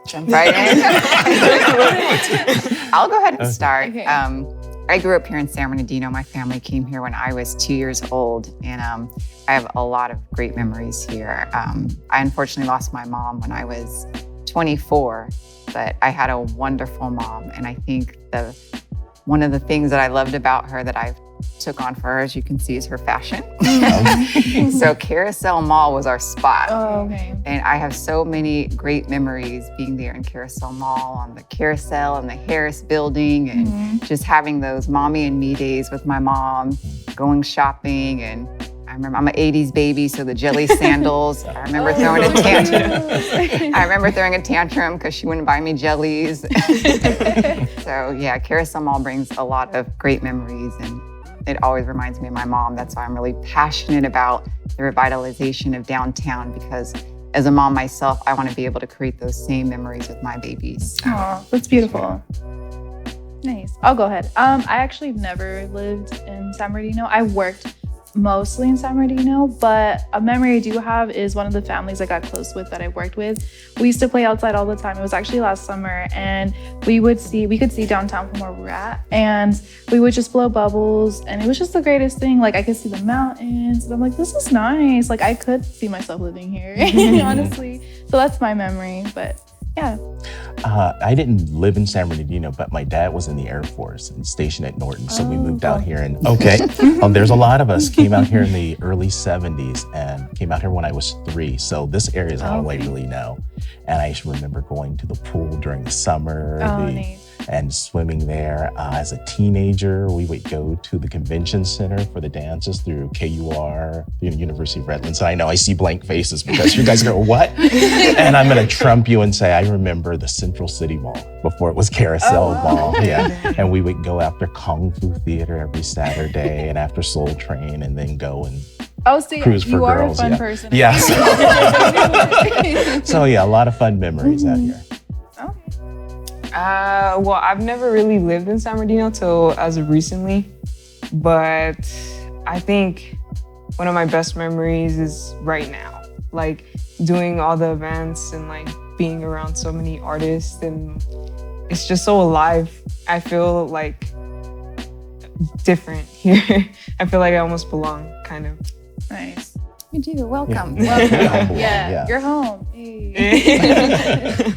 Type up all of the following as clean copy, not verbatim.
jump right in. I'll go ahead and start. Okay. I grew up here in San Bernardino. My family came here when I was 2 years old, and I have a lot of great memories here. I unfortunately lost my mom when I was 24, but I had a wonderful mom, and I think one of the things that I loved about her that I took on for her, as you can see, is her fashion. So Carousel Mall was our spot. Oh, okay. And I have so many great memories being there in Carousel Mall, on the carousel and the Harris building, and just having those mommy and me days with my mom, going shopping. And I remember, I'm an 80s baby, so the jelly sandals. I remember throwing a tantrum. I remember throwing a tantrum because she wouldn't buy me jellies. So yeah, Carousel Mall brings a lot of great memories, and it always reminds me of my mom. That's why I'm really passionate about the revitalization of downtown, because as a mom myself, I want to be able to create those same memories with my babies. Oh, that's beautiful. Nice. I'll go ahead. I actually never lived in San Bernardino. I worked mostly in San Bernardino, but a memory I do have is one of the families I got close with that I worked with. We used to play outside all the time. It was actually last summer, and we could see downtown from where we're at, and we would just blow bubbles, and it was just the greatest thing. Like, I could see the mountains, and I'm like, this is nice. Like, I could see myself living here, honestly. So that's my memory, but yeah. I didn't live in San Bernardino, but my dad was in the Air Force and stationed at Norton. So we moved out here, and there's a lot of us came out here in the early 70s and came out here when I was 3. So this area is all I really know. And I just remember going to the pool during the summer and swimming there. As a teenager, we would go to the convention center for the dances through KUR, the University of Redlands. And I know I see blank faces because you guys go, what? And I'm going to trump you and say, I remember the Central City Mall before it was Carousel Mall. Yeah. And we would go after Kung Fu Theater every Saturday and after Soul Train, and then go and cruise for you are girls. A fun person. Yeah. So yeah, a lot of fun memories out here. Well, I've never really lived in San Bernardino till as of recently, but I think one of my best memories is right now, like doing all the events and like being around so many artists, and it's just so alive. I feel like different here. I feel like I almost belong, kind of. Nice. You do. Welcome. Yeah. Welcome. Yeah, you're home. Hey.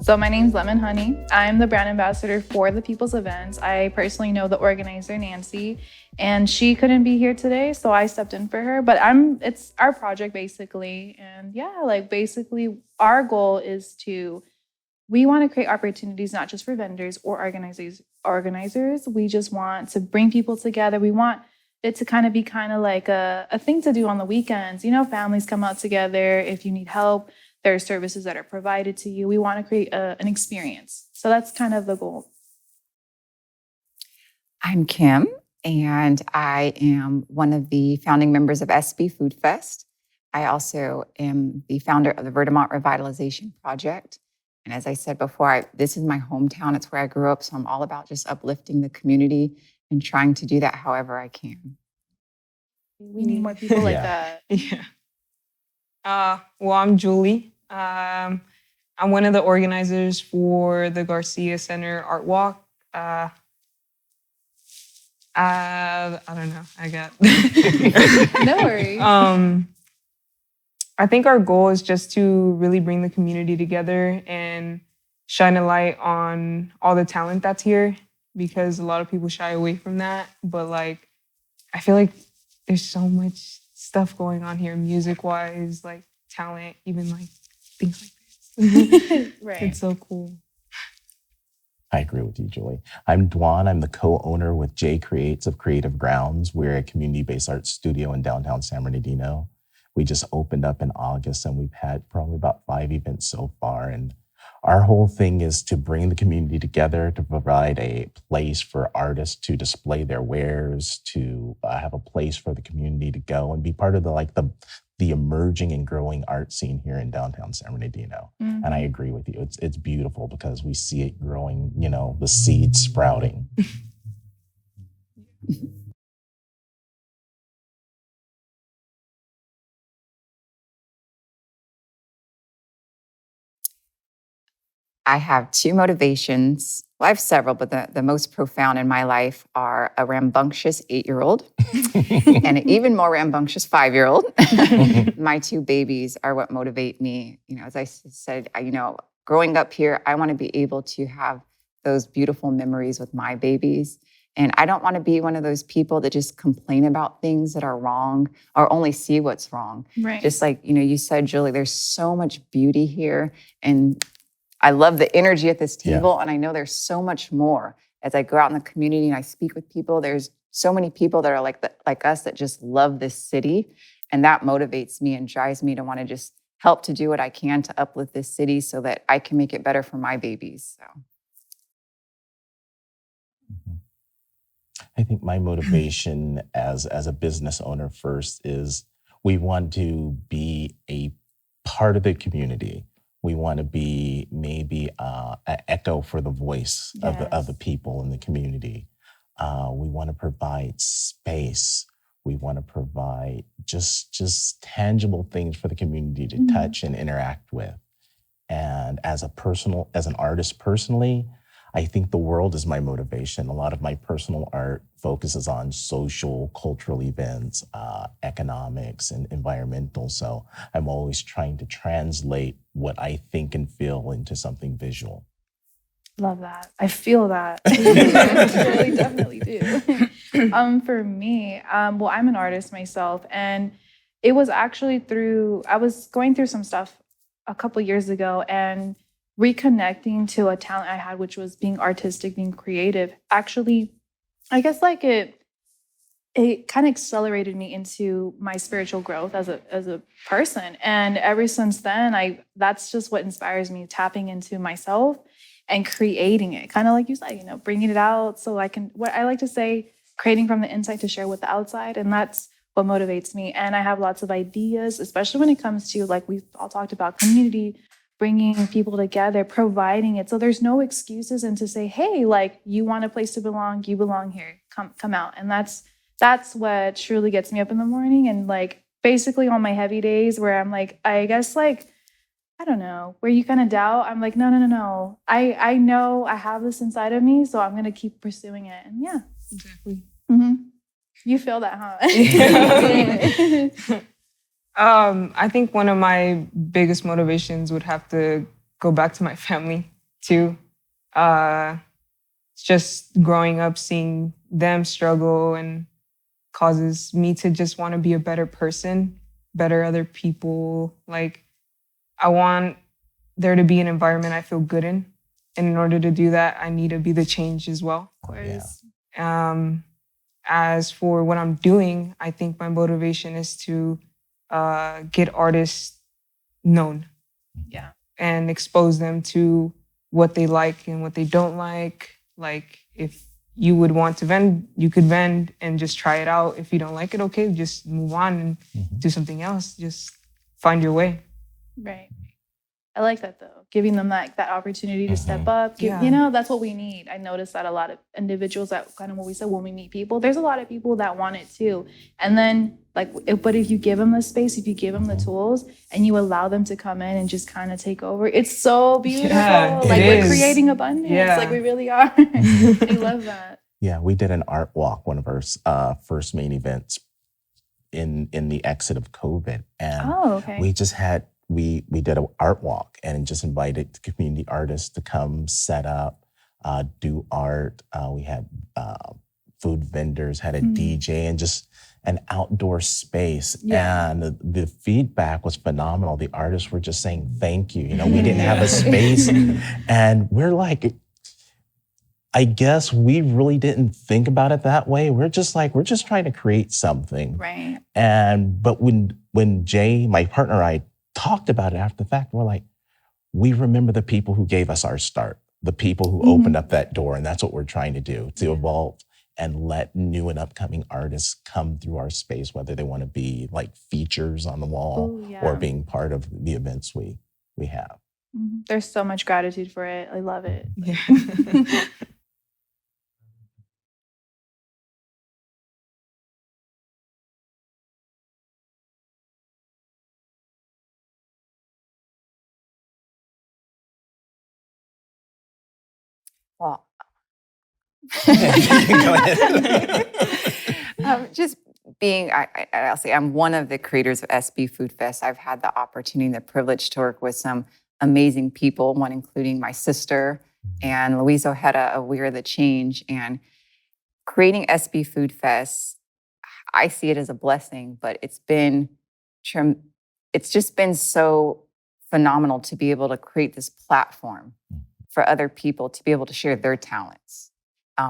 So my name's Lemon Hunny. I'm the brand ambassador for the People's Events. I personally know the organizer, Nancy, and she couldn't be here today, so I stepped in for her. But it's our project basically. And yeah, like basically our goal is we want to create opportunities not just for vendors or organizers. We just want to bring people together. We want it to kind of be like a thing to do on the weekends. You know, families come out together. If you need help, there are services that are provided to you. We want to create an experience. So that's kind of the goal. I'm Kim, and I am one of the founding members of SB Food Fest. I also am the founder of the Vermont Revitalization Project. And as I said before, this is my hometown. It's where I grew up. So I'm all about just uplifting the community and trying to do that however I can. We need more people like that. Yeah. Well, I'm Julie. I'm one of the organizers for the Garcia Center Art Walk. I don't know. I got No worries. I think our goal is just to really bring the community together and shine a light on all the talent that's here, because a lot of people shy away from that. But like, I feel like there's so much stuff going on here, music-wise, like talent, even like things like this. Right. It's so cool. I agree with you, Julie. I'm Duan. I'm the co-owner with J Creates of Creative Grounds. We're a community-based art studio in downtown San Bernardino. We just opened up in August, and we've had probably about 5 events so far. And our whole thing is to bring the community together, to provide a place for artists to display their wares, to have a place for the community to go and be part of the emerging and growing art scene here in downtown San Bernardino. Mm-hmm. And I agree with you. It's beautiful because we see it growing, the seeds sprouting. I have two motivations. Well, I have several, but the most profound in my life are a rambunctious 8-year-old and an even more rambunctious 5-year-old. My two babies are what motivate me. As I said, growing up here, I want to be able to have those beautiful memories with my babies. And I don't want to be one of those people that just complain about things that are wrong or only see what's wrong. Right. Just like, you said, Julie, there's so much beauty here. And I love the energy at this table. And I know there's so much more. As I go out in the community and I speak with people, there's so many people that are like us that just love this city. And that motivates me and drives me to want to just help to do what I can to uplift this city so that I can make it better for my babies. So. I think my motivation as a business owner first is we want to be a part of the community. We want to be maybe an echo for the voice of the people in the community. We want to provide space. We want to provide just tangible things for the community to touch and interact with. And as an artist personally, I think the world is my motivation. A lot of my personal art focuses on social, cultural events, economics, and environmental. So I'm always trying to translate what I think and feel into something visual. Love that. I feel that. I really definitely do. For me, well, I'm an artist myself, and it was actually I was going through some stuff a couple years ago, and reconnecting to a talent I had, which was being artistic, being creative. Actually, I guess like it kind of accelerated me into my spiritual growth as a person. And ever since then, that's just what inspires me, tapping into myself and creating it. Kind of like you said, bringing it out so I can, what I like to say, creating from the inside to share with the outside. And that's what motivates me. And I have lots of ideas, especially when it comes to, like we've all talked about, community, bringing people together, providing it. So there's no excuses, and to say, hey, like, you want a place to belong, you belong here, come out. And that's what truly gets me up in the morning. And like, basically on my heavy days where I'm like, I guess like, I don't know, where you kind of doubt, I'm like, no. I know I have this inside of me, so I'm going to keep pursuing it. And yeah. Exactly. Mm-hmm. You feel that, huh? I think one of my biggest motivations would have to go back to my family too. Just growing up, seeing them struggle and causes me to just want to be a better person, better other people. Like, I want there to be an environment I feel good in. And in order to do that, I need to be the change as well. Of course. As for what I'm doing, I think my motivation is to get artists known. Yeah. And expose them to what they like and what they don't like. Like, if you would want to vend, you could vend and just try it out. If you don't like it, okay, just move on and do something else. Just find your way. Right. I like that though. Giving them that opportunity to step up. That's what we need. I noticed that a lot of individuals, that kind of what we said when we meet people, there's a lot of people that want it too. And then but if you give them the space, if you give them the tools and you allow them to come in and just kind of take over, it's so beautiful. Yeah, we're creating abundance. Yeah. Like we really are. I love that. Yeah, we did an art walk, one of our first main events in the exit of COVID. And we just had, we did an art walk and just invited the community artists to come set up, do art. We had food vendors, had a DJ, and just an outdoor space. Yeah. And the feedback was phenomenal. The artists were just saying, thank you. We didn't have a space. And we're like, I guess we really didn't think about it that way. We're just trying to create something. Right. But when Jay, my partner, and I talked about it after the fact, we're like, we remember the people who gave us our start, the people who opened up that door. And that's what we're trying to do, to evolve and let new and upcoming artists come through our space, whether they want to be like features on the wall or being part of the events we have. There's so much gratitude for it. I love it. Yeah. Well, Go ahead. just being, I'll say I'm one of the creators of SB Food Fest. I've had the opportunity and the privilege to work with some amazing people, one including my sister and Louise Ojeda of We Are the Change. And creating SB Food Fest, I see it as a blessing, but it's just been so phenomenal to be able to create this platform for other people to be able to share their talents.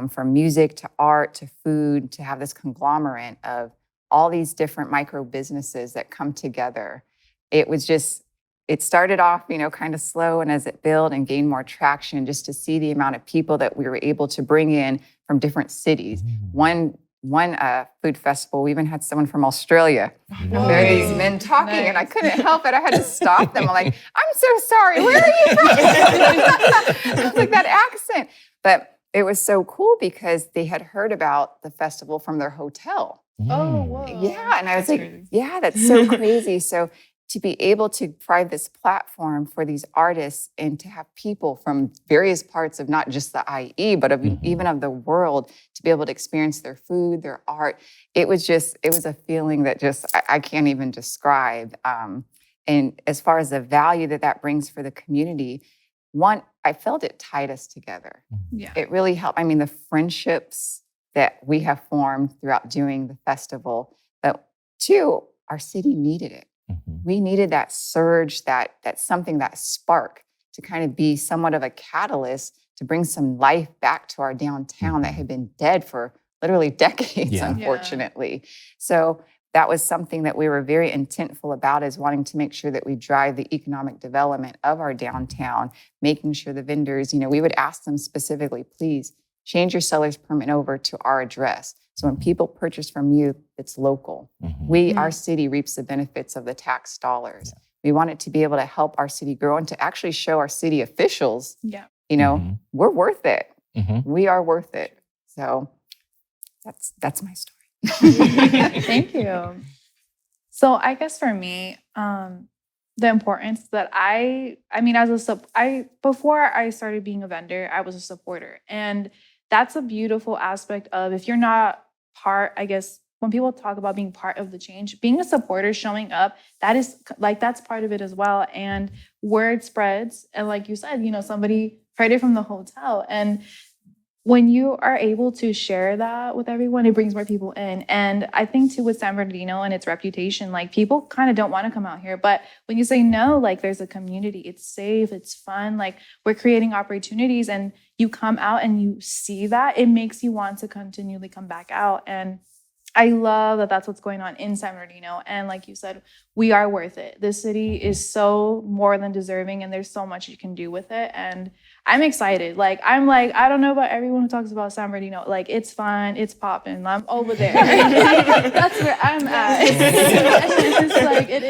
From music to art to food, to have this conglomerate of all these different micro businesses that come together. It started off, kind of slow, and as it built and gained more traction, just to see the amount of people that we were able to bring in from different cities. One food festival, we even had someone from Australia. Whoa. There are these men talking, and I couldn't help it. I had to stop them. I'm like, I'm so sorry. Where are you from? I was like, that accent. But it was so cool because they had heard about the festival from their hotel. Oh, whoa. Yeah, and I was That's like, crazy. yeah, that's so crazy. So to be able to provide this platform for these artists and to have people from various parts of not just the IE, but of even of the world to be able to experience their food, their art, it was a feeling that just I can't even describe. And as far as the value that brings for the community, one, I felt it tied us together. Yeah. It really helped. I mean, the friendships that we have formed throughout doing the festival, but two, our city needed it. We needed that surge, that something, that spark to kind of be somewhat of a catalyst to bring some life back to our downtown that had been dead for literally decades, unfortunately. So that was something that we were very intentful about, is wanting to make sure that we drive the economic development of our downtown, making sure the vendors, we would ask them specifically, please change your seller's permit over to our address. So when people purchase from you, it's local. Our city reaps the benefits of the tax dollars. We want it to be able to help our city grow and to actually show our city officials, we're worth it. We are worth it. So that's my story. Thank you. So I guess for me, the importance that before I started being a vendor, I was a supporter. And that's a beautiful aspect of, if you're not part, I guess, when people talk about being part of the change, being a supporter, showing up, that's part of it as well. And word spreads. And like you said, somebody heard it from the hotel. And when you are able to share that with everyone, it brings more people in. And I think too, with San Bernardino and its reputation, people kind of don't want to come out here. But when you say no, there's a community, it's safe, it's fun, we're creating opportunities, and you come out and you see that, it makes you want to continually come back out. And I love that that's what's going on in San Bernardino. And like you said, we are worth it. This city is so more than deserving, and there's so much you can do with it. And I'm excited. I don't know about everyone who talks about San Bernardino. It's fun, it's popping. I'm over there. That's where I'm at. It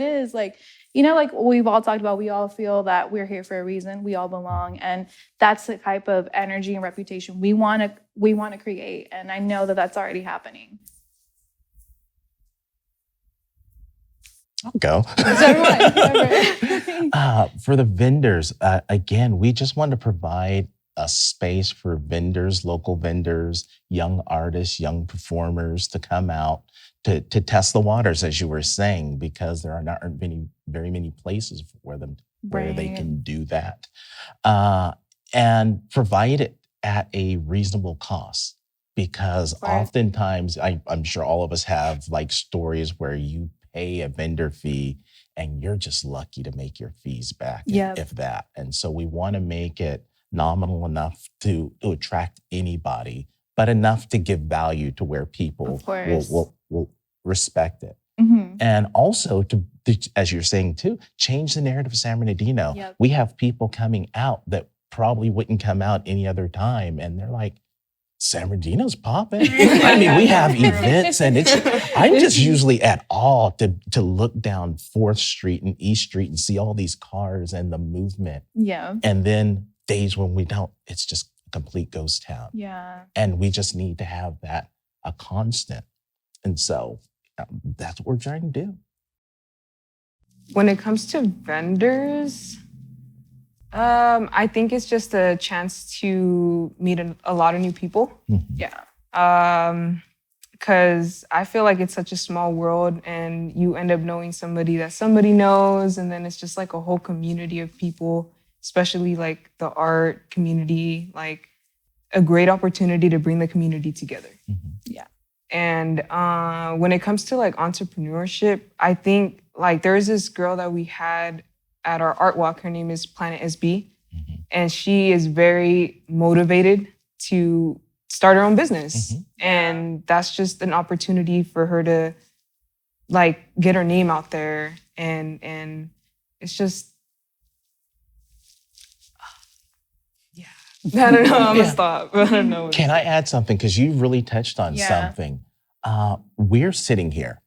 is. We've all talked about, we all feel that we're here for a reason. We all belong. And that's the type of energy and reputation we want to create. And I know that that's already happening. I'll go. Everyone. For the vendors, again, we just want to provide a space for vendors, local vendors, young artists, young performers to come out to test the waters, as you were saying, because there aren't very many places where they can do that, and provide it at a reasonable cost. Because oftentimes, I'm sure all of us have stories where you pay a vendor fee and you're just lucky to make your fees back, if that. And so we want to make it nominal enough to attract anybody, but enough to give value to where people will respect it. And also to, as you're saying too, change the narrative of San Bernardino. We have people coming out that probably wouldn't come out any other time, and they're like, San Bernardino's popping. I mean, we have events, and I'm just usually at awe to look down 4th Street and East Street and see all these cars and the movement. Yeah. And then days when we don't, it's just a complete ghost town. Yeah. And we just need to have that a constant. And so that's what we're trying to do. When it comes to vendors, I think it's just a chance to meet a lot of new people. Yeah. Because I feel like it's such a small world and you end up knowing somebody that somebody knows. And then it's just like a whole community of people, especially like the art community, like a great opportunity to bring the community together. Yeah. And when it comes to like entrepreneurship, I think like there's this girl that we had at our art walk. Her name is Planet SB. And she is very motivated to start her own business. And that's just an opportunity for her to like get her name out there. And it's just, I don't know, I'm gonna stop. I don't know. Can I add something? Because you really touched on something. We're sitting here,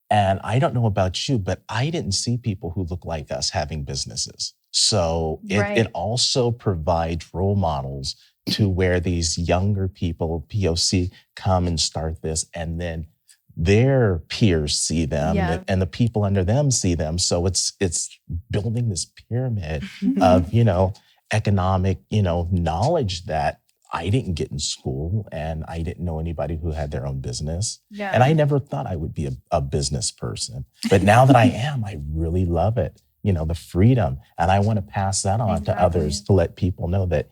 and I don't know about you, but I didn't see people who look like us having businesses. So it also provides role models to where these younger people, POC, come and start this, and then their peers see them, and the people under them see them. So it's building this pyramid of, economic, knowledge that I didn't get in school, and I didn't know anybody who had their own business. Yeah. And I never thought I would be a business person. But now that I am, I really love it, the freedom. And I want to pass that on to others to let people know that,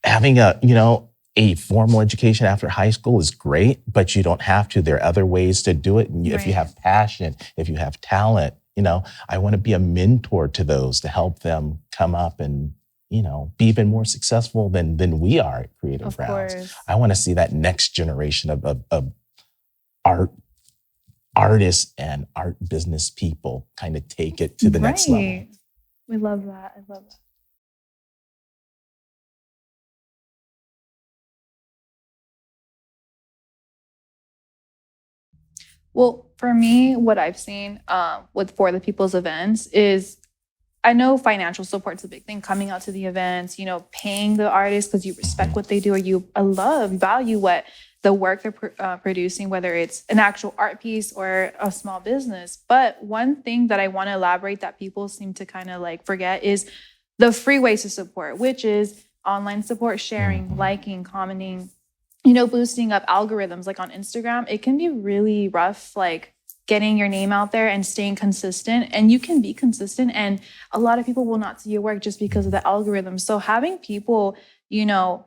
having a formal education after high school is great, but you don't have to. There are other ways to do it. And if you have passion, if you have talent, I want to be a mentor to those to help them come up and, be even more successful than we are at Creative Grounds. I want to see that next generation of artists and art business people kind of take it to the next level. We love that. I love that. Well, for me, what I've seen for the people's events is, I know financial support's a big thing, coming out to the events, paying the artists because you respect what they do, or you value what the work they're producing, whether it's an actual art piece or a small business. But one thing that I want to elaborate that people seem to kind of like forget is the free ways to support, which is online support, sharing, liking, commenting, boosting up algorithms like on Instagram. It can be really rough, like getting your name out there and staying consistent. And you can be consistent, and a lot of people will not see your work just because of the algorithm. So having people,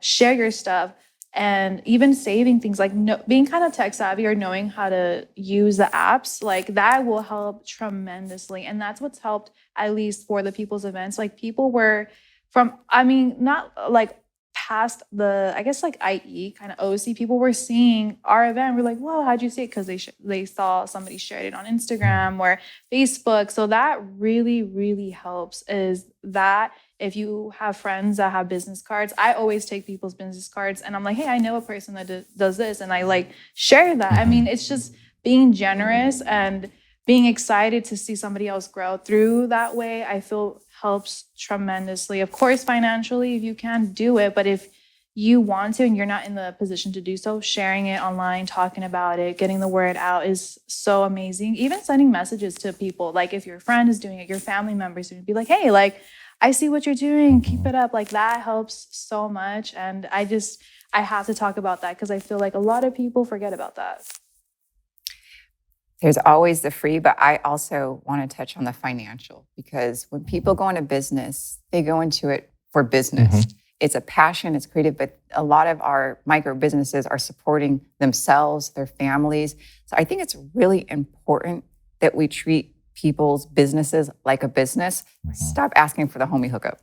share your stuff, and even saving things, like being kind of tech savvy or knowing how to use the apps, like that will help tremendously. And that's what's helped, at least for the people's events. Like people were not like past the, I guess, like IE kind of OC, people were seeing our event. We're like, whoa, how'd you see it? Because they saw somebody shared it on Instagram or Facebook. So that really, really helps, is that if you have friends that have business cards, I always take people's business cards and I'm like, hey, I know a person that does this, and I like share that. I mean, it's just being generous and being excited to see somebody else grow through that way. I feel helps tremendously. Of course, financially, if you can, do it. But if you want to and you're not in the position to do so, sharing it online, talking about it, getting the word out is so amazing. Even sending messages to people, like if your friend is doing it, your family members doing it, be like, hey, like, I see what you're doing, keep it up. Like that helps so much. And I have to talk about that because I feel like a lot of people forget about that. There's always the free, but I also want to touch on the financial, because when people go into business, they go into it for business. It's a passion, it's creative, but a lot of our micro businesses are supporting themselves, their families. So I think it's really important that we treat people's businesses like a business. Stop asking for the homie hookup.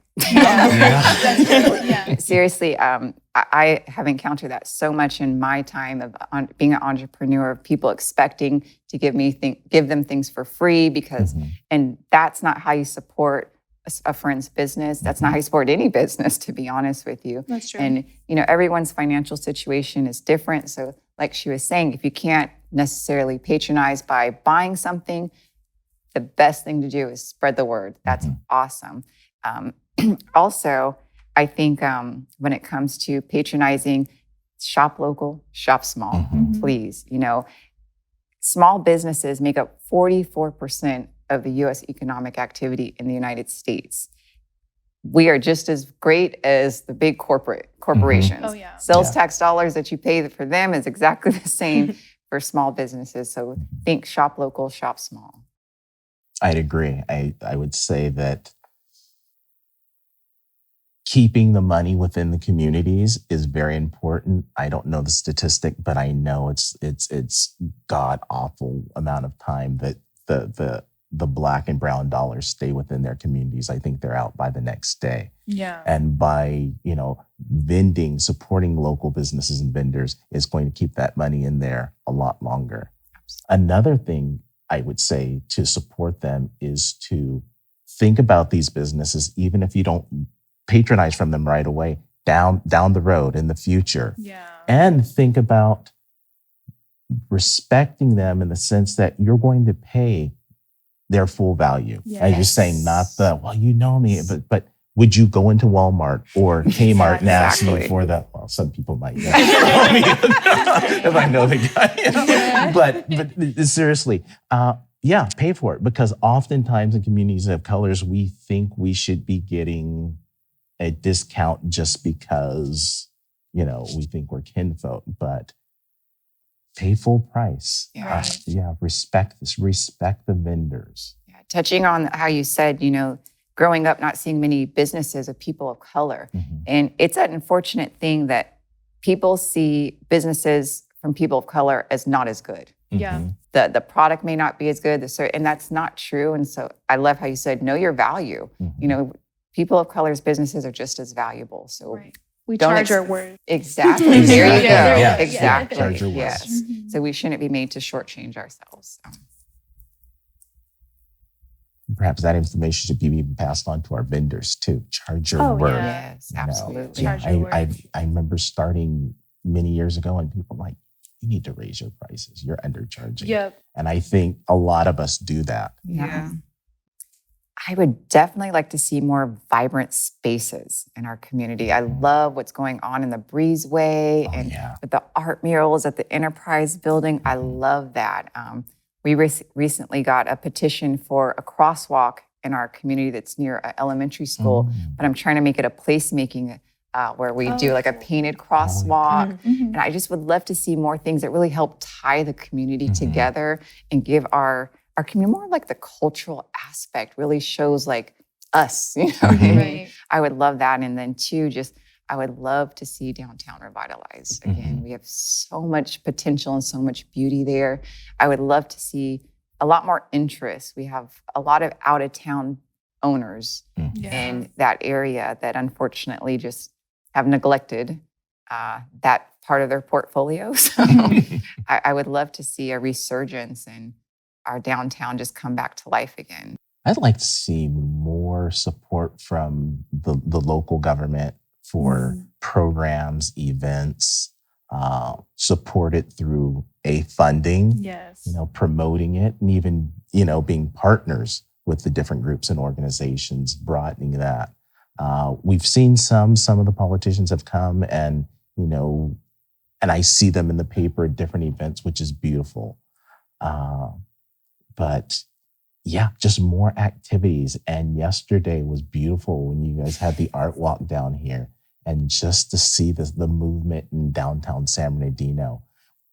Seriously, I have encountered that so much in my time of being an entrepreneur, of people expecting to give them things for free because, and that's not how you support a friend's business. That's not how you support any business, to be honest with you. That's true. And everyone's financial situation is different. So like she was saying, if you can't necessarily patronize by buying something, the best thing to do is spread the word. That's awesome. Also, I think when it comes to patronizing, shop local, shop small, please. Small businesses make up 44% of the U.S. economic activity in the United States. we are just as great as the big corporations. Oh, yeah. Sales Yeah. tax dollars that you pay for them is exactly the same for small businesses. So think shop local, shop small. I'd agree. I would say that keeping the money within the communities is very important. I don't know the statistic, but I know it's god awful amount of time that the Black and brown dollars stay within their communities. I think they're out by the next day. Yeah. And by, vending, supporting local businesses and vendors is going to keep that money in there a lot longer. Another thing I would say to support them is to think about these businesses, even if you don't patronize from them right away, down the road in the future. Yeah. And think about respecting them in the sense that you're going to pay their full value. As you're saying, not the, well, you know me, but would you go into Walmart or Kmart and ask me for the, well, some people might know if I know the guy. But seriously, pay for it, because oftentimes in communities of colors, we think we should be getting a discount just because, we think we're kinfolk, but pay full price. Yeah. Respect the vendors. Yeah. Touching on how you said, growing up not seeing many businesses of people of color. Mm-hmm. And it's an unfortunate thing that people see businesses from people of color as not as good. Yeah. Mm-hmm. The product may not be as good, and that's not true. And so I love how you said, know your value. Mm-hmm. People of color's businesses are just as valuable. So Right. We Don't charge our worth. Exactly. There you go. Yeah. Exactly. Charge your worth. Yes. So we shouldn't be made to shortchange ourselves. Perhaps that information should be even passed on to our vendors too. Charge your worth. Yeah. Yes, absolutely. Charge your worth. I remember starting many years ago and people were like, you need to raise your prices. You're undercharging. Yep. And I think a lot of us do that. Yeah. I would definitely like to see more vibrant spaces in our community. I love what's going on in the Breezeway and with the art murals at the Enterprise Building. I love that. We recently got a petition for a crosswalk in our community that's near an elementary school, but I'm trying to make it a placemaking where we do like a painted crosswalk. And I just would love to see more things that really help tie the community together and give our community more like the cultural aspect, really shows like us, Right. I would love that. And then two, I would love to see downtown revitalized. Again, we have so much potential and so much beauty there. I would love to see a lot more interest. We have a lot of out of town owners in that area that unfortunately just have neglected that part of their portfolio. So I would love to see a resurgence and our downtown just come back to life again. I'd like to see more support from the local government for programs, events, support it through funding, Yes. Promoting it, and even, being partners with the different groups and organizations, broadening that. We've seen some of the politicians have come and I see them in the paper at different events, which is beautiful. But just more activities. And yesterday was beautiful when you guys had the art walk down here, and just to see the movement in downtown San Bernardino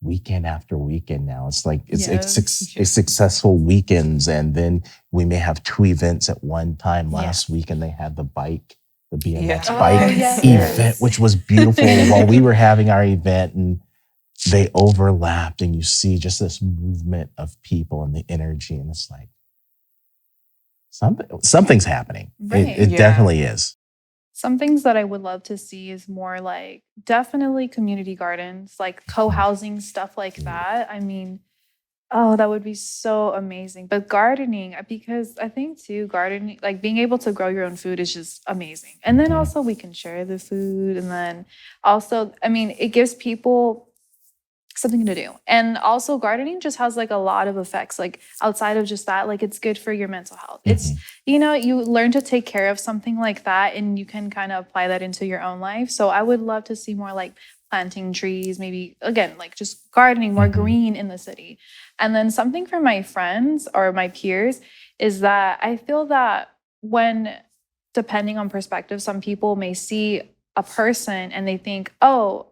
weekend after weekend now. It's like it's successful weekends, and then we may have 2 events at one time. Last weekend they had the BMX bike event, which was beautiful while we were having our event, and they overlapped, and you see just this movement of people and the energy, and it's like something's happening. Right. It definitely is. Some things that I would love to see is more like definitely community gardens, like co-housing, stuff like that. I mean, that would be so amazing. But gardening, because I think too, gardening, like being able to grow your own food is just amazing. And then also we can share the food. And then also, it gives people something to do. And also gardening just has like a lot of effects, like outside of just that, like it's good for your mental health. It's, you learn to take care of something like that and you can kind of apply that into your own life. So I would love to see more like planting trees, maybe again, like just gardening, more green in the city. And then something for my friends or my peers is that I feel that when depending on perspective, some people may see a person and they think, oh,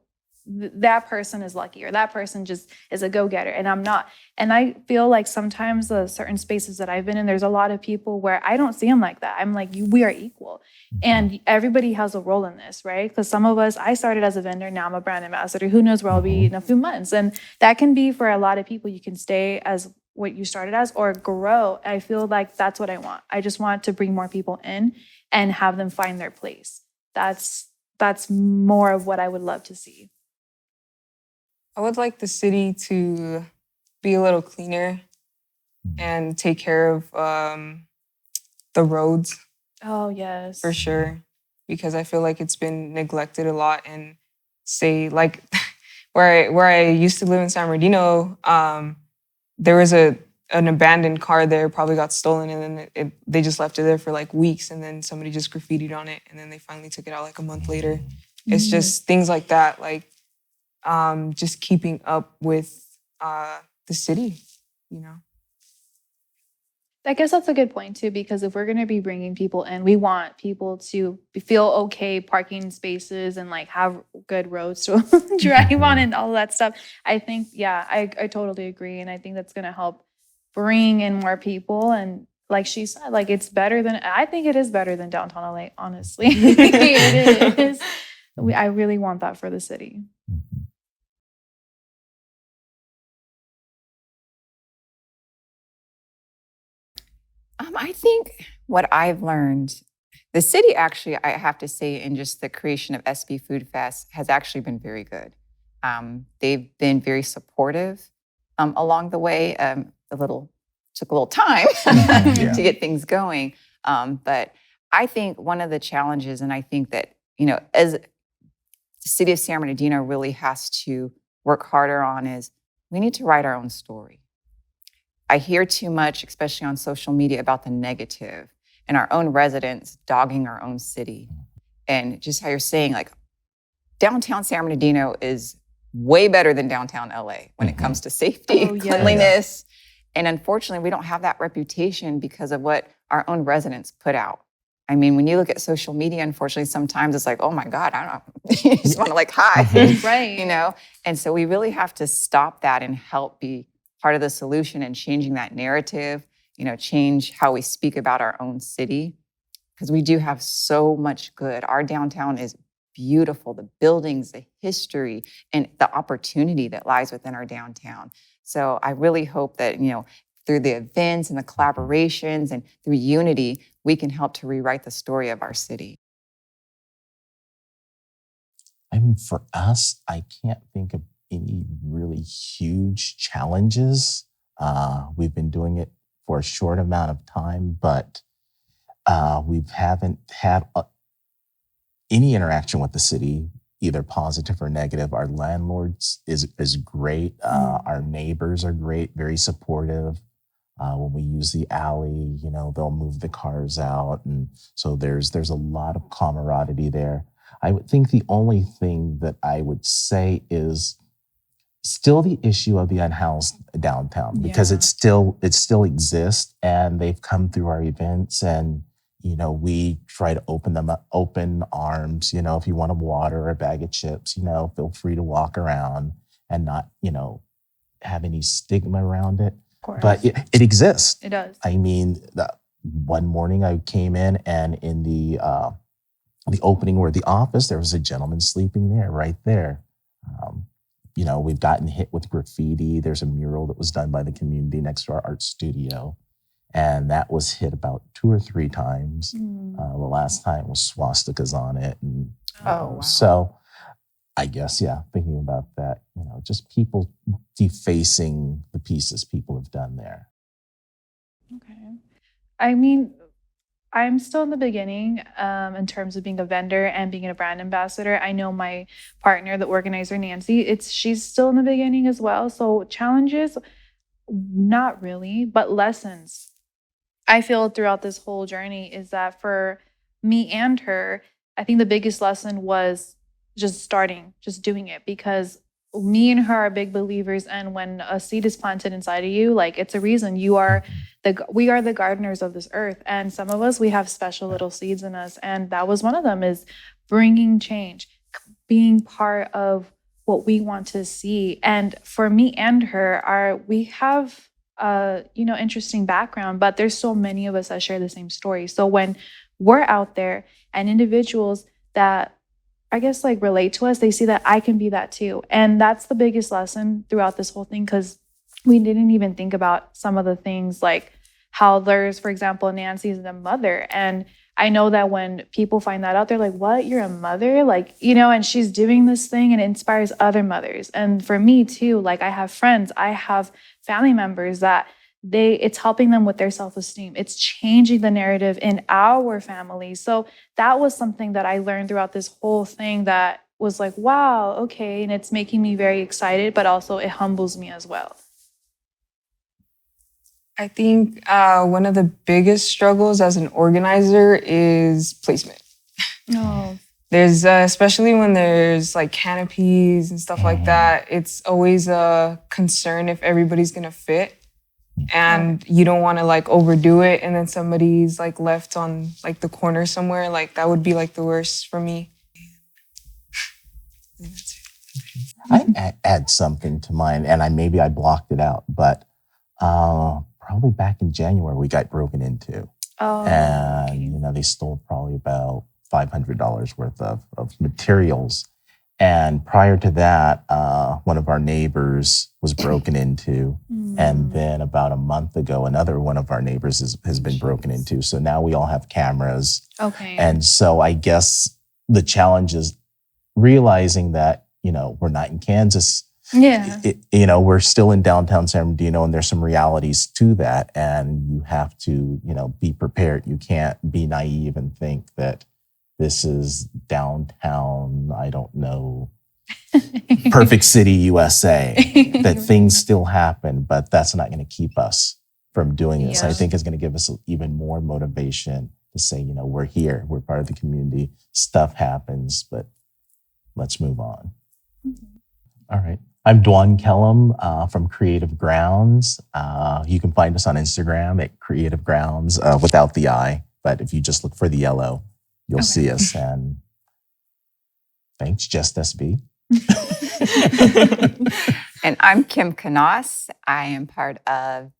that person is lucky, or that person just is a go-getter and I'm not. And I feel like sometimes the certain spaces that I've been in, there's a lot of people where I don't see them like that. I'm like, we are equal. And everybody has a role in this, right? Because some of us, I started as a vendor, now I'm a brand ambassador. Who knows where I'll be in a few months? And that can be for a lot of people. You can stay as what you started as or grow. I feel like that's what I want. I just want to bring more people in and have them find their place. That's more of what I would love to see. I would like the city to be a little cleaner and take care of the roads. Oh, yes. For sure. Because I feel like it's been neglected a lot. And say, like, where I used to live in San Bernardino, there was an abandoned car there, probably got stolen, and then they just left it there for like weeks, and then somebody just graffitied on it, and then they finally took it out like a month later. It's just things like that, like just keeping up with the city, you know. I guess that's a good point too, because if we're going to be bringing people in, we want people to feel okay parking spaces and like have good roads to drive on and all that stuff. I think, yeah, I totally agree. And I think that's going to help bring in more people. And like she said, like I think it is better than downtown LA, honestly. It is. I really want that for the city. I think what I've learned, the city actually, I have to say, in just the creation of SB Food Fest has actually been very good. They've been very supportive along the way. Took a little time to get things going. But I think one of the challenges, and I think that, as the city of San Bernardino really has to work harder on, is we need to write our own story. I hear too much, especially on social media, about the negative and our own residents dogging our own city. And just how you're saying, like, downtown San Bernardino is way better than downtown LA when it comes to safety, cleanliness. And unfortunately, we don't have that reputation because of what our own residents put out. I mean, when you look at social media, unfortunately, sometimes it's like, oh my God, I don't know. You just want to like hide, Right. And so we really have to stop that and help be part of the solution and changing that narrative, change how we speak about our own city, because we do have so much good. Our downtown is beautiful, the buildings, the history, and the opportunity that lies within our downtown. So I really hope that, through the events and the collaborations and through unity, we can help to rewrite the story of our city. I mean, for us, I can't think of any really huge challenges. We've been doing it for a short amount of time, but we haven't had any interaction with the city, either positive or negative. Our landlords is great. Our neighbors are great, very supportive. When we use the alley, they'll move the cars out. And so there's a lot of camaraderie there. I would think the only thing that I would say is still the issue of the unhoused downtown, because it still exists, and they've come through our events, and we try to open them up, open arms. If you want a water or a bag of chips, feel free to walk around and not have any stigma around it. Of course. But it exists. It does. I mean, one morning I came in, and in the opening where the office, there was a gentleman sleeping there, right there. We've gotten hit with graffiti. There's a mural that was done by the community next to our art studio, and that was hit about 2 or 3 times. The last time was swastikas on it. And wow. So I guess, thinking about that, just people defacing the pieces people have done there. Okay. I mean, I'm still in the beginning in terms of being a vendor and being a brand ambassador. I know my partner, the organizer, Nancy, she's still in the beginning as well. So challenges, not really, but lessons. I feel throughout this whole journey is that for me and her, I think the biggest lesson was just starting, just doing it, because me and her are big believers, and when a seed is planted inside of you, like it's a reason. We are the gardeners of this earth, and some of us, we have special little seeds in us, and that was one of them, is bringing change, being part of what we want to see. And for me and her, we have interesting background, but there's so many of us that share the same story. So when we're out there and individuals that I guess like relate to us, they see that I can be that too. And that's the biggest lesson throughout this whole thing, because we didn't even think about some of the things, like how there's, for example, Nancy's the mother. And I know that when people find that out, they're like, what, you're a mother? Like, and she's doing this thing and it inspires other mothers. And for me too, like I have friends, I have family members that it's helping them with their self-esteem. It's changing the narrative in our family. So that was something that I learned throughout this whole thing that was like, wow, okay. And it's making me very excited, but also it humbles me as well. I think one of the biggest struggles as an organizer is placement. No. There's, especially when there's like canopies and stuff like that, it's always a concern if everybody's gonna fit. And you don't want to like overdo it, and then somebody's like left on like the corner somewhere. Like that would be like the worst for me. I add something to mine, and maybe I blocked it out, but probably back in January we got broken into, and they stole probably about $500 worth of materials. And prior to that, one of our neighbors was broken into. And then about a month ago, another one of our neighbors has been broken into. So now we all have cameras. Okay. And so I guess the challenge is realizing that, we're not in Kansas. Yeah. We're still in downtown San Bernardino, and there's some realities to that. And you have to, be prepared. You can't be naive and think that this is downtown, I don't know, perfect city, USA, that things still happen, but that's not going to keep us from doing this. Yes. I think it's going to give us even more motivation to say, we're here, we're part of the community, stuff happens, but let's move on. All right. I'm Duan Kellum from Creative Grounds. You can find us on Instagram at Creative Grounds without the I, but if you just look for the yellow, you'll see us. And thanks, Just SB. And I'm Kim Knaus. I am part of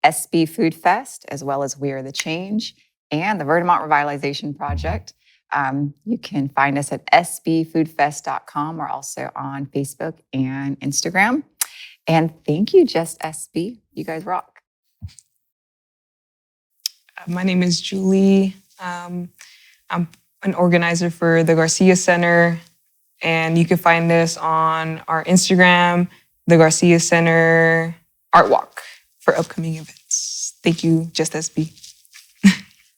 SB Food Fest, as well as We Are the Change and the Vermont Revitalization Project. You can find us at sbfoodfest.com. We're also on Facebook and Instagram. And thank you, Just SB. You guys rock. My name is Julie. I'm an organizer for the Garcia Center, and you can find us on our Instagram, the Garcia Center Art Walk, for upcoming events. Thank you, Just SB.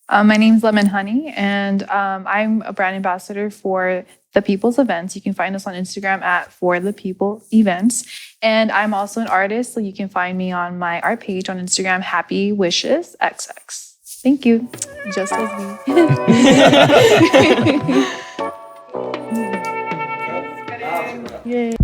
My name's Lemon Hunny, and I'm a brand ambassador for The People's Events. You can find us on Instagram at For The People Events. And I'm also an artist, so you can find me on my art page on Instagram, Happy Wishes XX. Thank you. Just as me. Yay.